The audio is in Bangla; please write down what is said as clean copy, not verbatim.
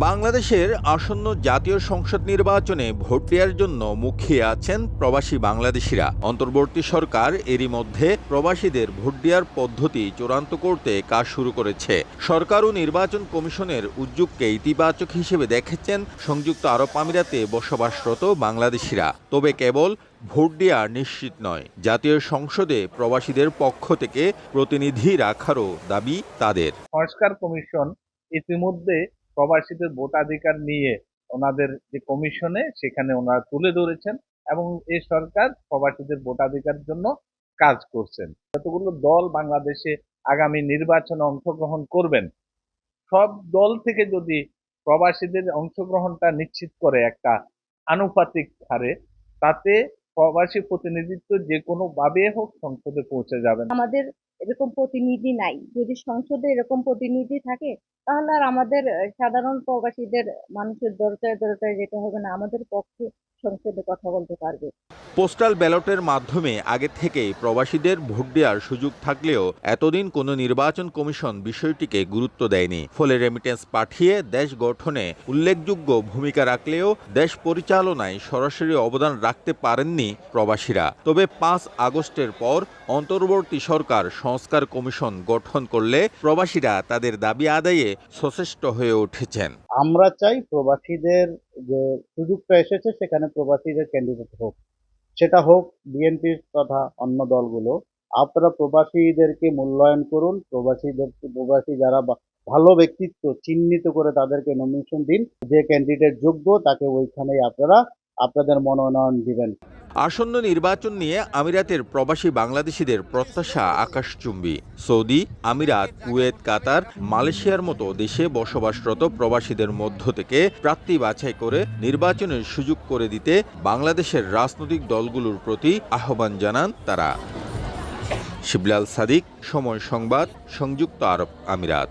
বাংলাদেশের আসন্ন জাতীয় সংসদ নির্বাচনে ভোট দেওয়ার জন্য মুখিয়ে আছেন প্রবাসী বাংলাদেশিরা। অন্তর্বর্তী সরকার এরই মধ্যে প্রবাসীদের ভোট দেওয়ার পদ্ধতি চূড়ান্ত করতে কাজ শুরু করেছে। সরকার ও নির্বাচন কমিশনের উদ্যোগকে ইতিবাচক হিসেবে দেখেছেন সংযুক্ত আরব আমিরাতে বসবাসরত বাংলাদেশিরা। তবে কেবল ভোট দেওয়া নিশ্চিত নয়, জাতীয় সংসদে প্রবাসীদের পক্ষ থেকে প্রতিনিধি রাখারও দাবি তাদের। সংস্কার কমিশন ইতিমধ্যে প্রবাসীদের ভোটাধিকার নিয়ে ওনাদের যে কমিশনে সেখানে ওনারা তুলে ধরেছেন এবং এই সরকার প্রবাসীদের ভোটাধিকারের জন্য কাজ করছেন। যতগুলো দল বাংলাদেশে আগামী নির্বাচনে অংশগ্রহণ করবেন, সব দল থেকে যদি প্রবাসীদের অংশগ্রহণটা নিশ্চিত করে একটা আনুপাতিক হারে, তাতে প্রবাসী প্রতিনিধিত্ব যে কোনো ভাবে হোক সংসদে পৌঁছে যাবেন। আমাদের এরকম প্রতিনিধি নাই। যদি সংসদে এরকম প্রতিনিধি থাকে তাহলে আর আমাদের সাধারণ প্রবাসীদের মানুষের দরকার যেতে হবে না, আমাদের পক্ষে সংসদে কথা বলতে পারবে। পোস্টাল ব্যালটের মাধ্যমে আগে থেকেই প্রবাসীদের ভোট দেওয়ার সুযোগ থাকলেও এতদিন কোনো নির্বাচন কমিশন বিষয়টিকে গুরুত্ব দেয়নি। ফলে রেমিটেন্স পাঠিয়ে দেশ গঠনে উল্লেখযোগ্য ভূমিকা রাখলেও দেশ পরিচালনায় সরাসরি অবদান রাখতে পারেননি প্রবাসীরা। তবে ৫ আগস্টের পর অন্তর্বর্তী সরকার সংস্কার কমিশন গঠন করলে প্রবাসীরা তাদের দাবি আদায়ে সচেষ্ট হয়ে উঠেছেন। আমরা চাই প্রবাসীদের যে সুযোগটা এসেছে সেখানে প্রবাসীদের ক্যান্ডিডেট হোক, সেটা হোক বিএনপির তথা অন্য দলগুলো। আপনারা প্রবাসীদেরকে মূল্যায়ন করুন, প্রবাসী যারা ভালো ব্যক্তিত্ব চিহ্নিত করে তাদেরকে নমিনেশন দিন। যে ক্যান্ডিডেট যোগ্য তাকে ওইখানেই আপনারা আপনাদের মনোনয়ন দিবেন। আসন্ন নির্বাচন নিয়ে আমিরাতের প্রবাসী বাংলাদেশিদের প্রত্যাশা আকাশচুম্বী। সৌদি, আমিরাত, কুয়েত, কাতার, মালয়েশিয়ার মতো দেশে বসবাসরত প্রবাসীদের মধ্য থেকে প্রার্থী বাছাই করে নির্বাচনের সুযোগ করে দিতে বাংলাদেশের রাজনৈতিক দলগুলোর প্রতি আহ্বান জানান তারা। শিবলাল সাদিক, সময় সংবাদ, সংযুক্ত আরব আমিরাত।